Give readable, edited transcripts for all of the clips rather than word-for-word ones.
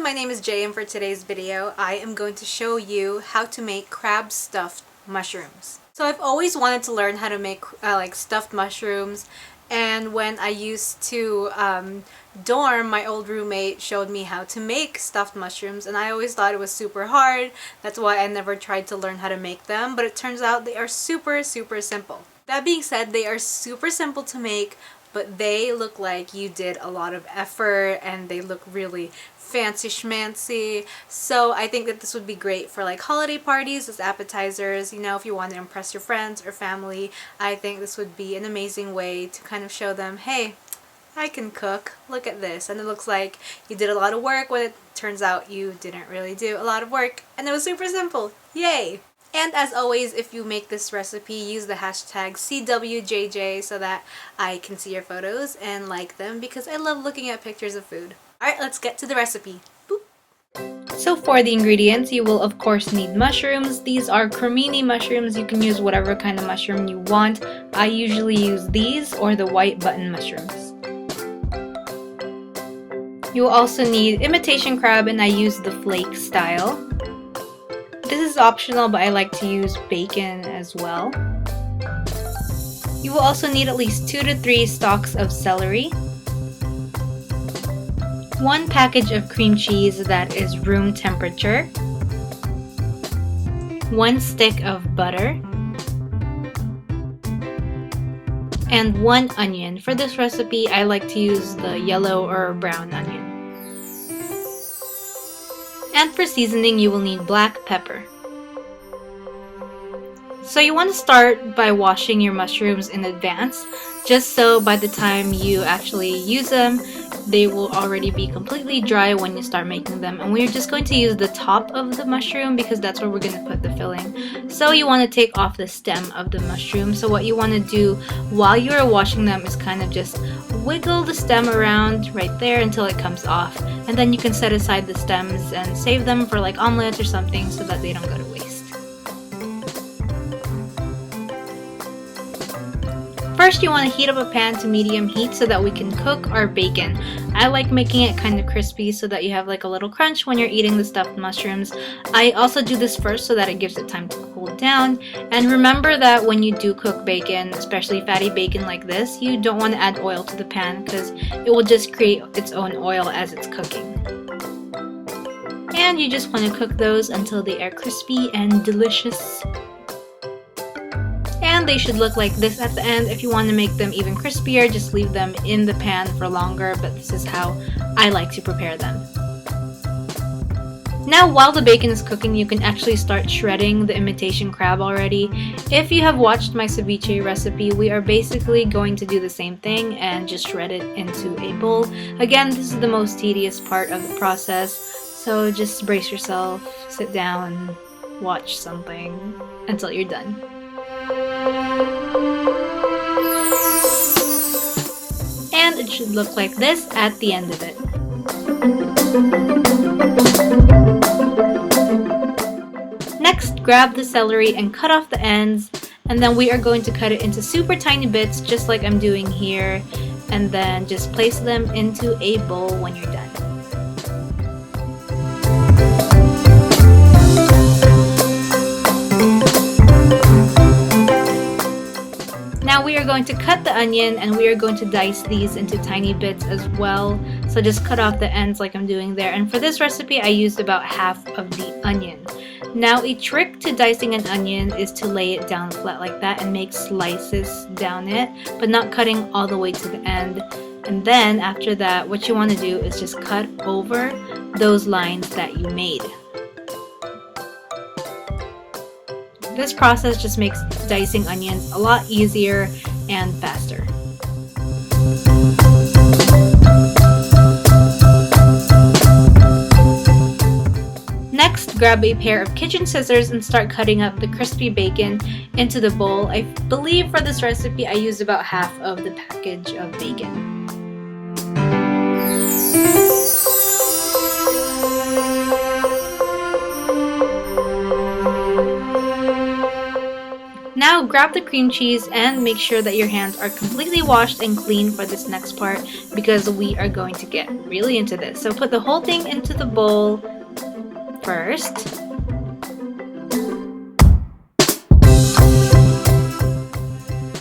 my name is Jay, and for today's video, I am going to show you how to make crab stuffed mushrooms. So I've always wanted to learn how to make like stuffed mushrooms, and when I used to dorm, my old roommate showed me how to make stuffed mushrooms, and I always thought it was super hard. That's why I never tried to learn how to make them, but it turns out they are super simple. That being said, they are super simple to make, but they look like you did a lot of effort and they look really fancy schmancy. So I think that this would be great for like holiday parties as appetizers. You know, if you want to impress your friends or family, I think this would be an amazing way to kind of show them, hey, I can cook, look at this. And it looks like you did a lot of work when it turns out you didn't really do a lot of work and it was super simple. Yay! And as always, if you make this recipe, use the hashtag CWJJ so that I can see your photos and like them, because I love looking at pictures of food. Alright, let's get to the recipe. Boop. So for the ingredients, you will of course need mushrooms. These are cremini mushrooms. You can use whatever kind of mushroom you want. I usually use these or the white button mushrooms. You will also need imitation crab, and I use the flake style. This is optional, but I like to use bacon as well. You will also need at least 2 to 3 stalks of celery, 1 package of cream cheese that is room temperature, 1 stick of butter, and 1 onion. For this recipe, I like to use the yellow or brown onion. And for seasoning, you will need black pepper. So you want to start by washing your mushrooms in advance, just so by the time you actually use them, they will already be completely dry when you start making them. And we're just going to use the top of the mushroom because that's where we're going to put the filling. So you want to take off the stem of the mushroom. So what you want to do while you are washing them is kind of just wiggle the stem around right there until it comes off. And then you can set aside the stems and save them for like omelets or something so that they don't go to waste. First, you want to heat up a pan to medium heat so that we can cook our bacon. I like making it kind of crispy so that you have like a little crunch when you're eating the stuffed mushrooms. I also do this first so that it gives it time to cool down. And remember that when you do cook bacon, especially fatty bacon like this, you don't want to add oil to the pan because it will just create its own oil as it's cooking. And you just want to cook those until they are crispy and delicious. And they should look like this at the end. If you want to make them even crispier, just leave them in the pan for longer, but this is how I like to prepare them. Now while the bacon is cooking, you can actually start shredding the imitation crab already. If you have watched my ceviche recipe, we are basically going to do the same thing and just shred it into a bowl. Again, this is the most tedious part of the process, so just brace yourself, sit down, watch something until you're done. And it should look like this at the end of it. Next, grab the celery and cut off the ends, and then we are going to cut it into super tiny bits just like I'm doing here, and then just place them into a bowl when you're done. Now we are going to cut the onion, and we are going to dice these into tiny bits as well. So just cut off the ends like I'm doing there. And for this recipe, I used about half of the onion. Now a trick to dicing an onion is to lay it down flat like that and make slices down it, but not cutting all the way to the end. And then after that, what you want to do is just cut over those lines that you made. This process just makes dicing onions a lot easier and faster. Next, grab a pair of kitchen scissors and start cutting up the crispy bacon into the bowl. I believe for this recipe I used about half of the package of bacon. Now Now grab the cream cheese and make sure that your hands are completely washed and clean for this next part because we are going to get really into this. So put the whole thing into the bowl first.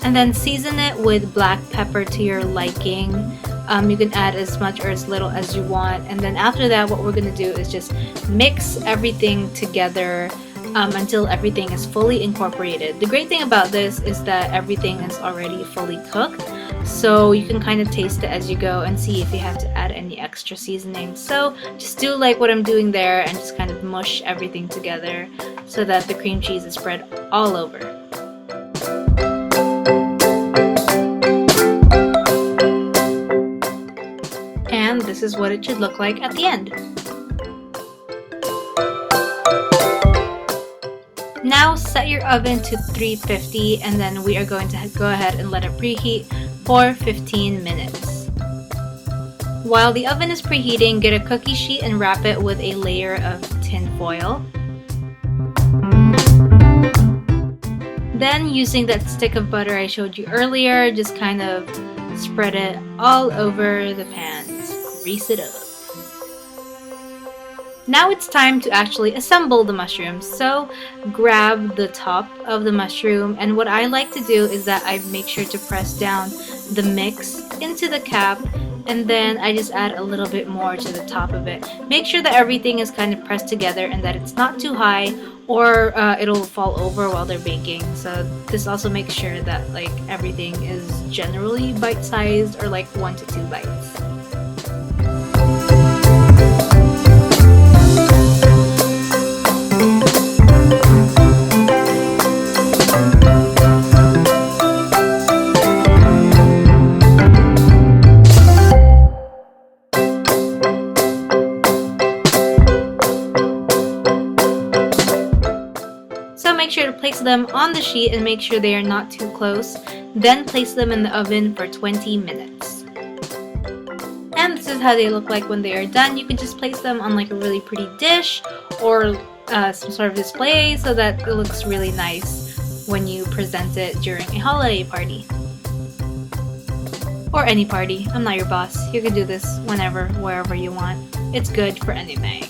And then season it with black pepper to your liking. You can add as much or as little as you want. And then after that, what we're going to do is just mix everything together until everything is fully incorporated. The great thing about this is that everything is already fully cooked. So you can kind of taste it as you go and see if you have to add any extra seasoning. So just do like what I'm doing there and just kind of mush everything together so that the cream cheese is spread all over. And this is what it should look like at the end. Now set your oven to 350 and then we are going to go ahead and let it preheat for 15 minutes. While the oven is preheating, get a cookie sheet and wrap it with a layer of tin foil. Then using that stick of butter I showed you earlier, just kind of spread it all over the pan. Grease it up. Now it's time to actually assemble the mushrooms. So grab the top of the mushroom, and what I like to do is that I make sure to press down the mix into the cap, and then I just add a little bit more to the top of it. Make sure that everything is kind of pressed together and that it's not too high or it'll fall over while they're baking. So this also makes sure that like everything is generally bite-sized or like 1 to 2 bites. Make sure to place them on the sheet and make sure they are not too close. Then place them in the oven for 20 minutes. And this is how they look like when they are done. You can just place them on like a really pretty dish or some sort of display so that it looks really nice when you present it during a holiday party. Or any party. I'm not your boss. You can do this whenever, wherever you want. It's good for anything.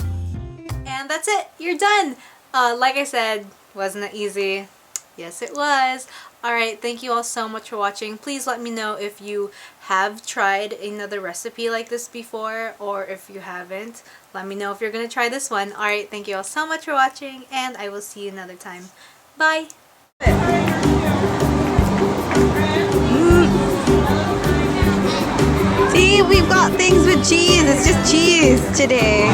And that's it. You're done. Like I said, wasn't it easy? Yes, it was. Alright, thank you all so much for watching. Please let me know if you have tried another recipe like this before, or if you haven't. Let me know if you're going to try this one. Alright, thank you all so much for watching, and I will see you another time. Bye! See, we've got things with cheese. It's just cheese today.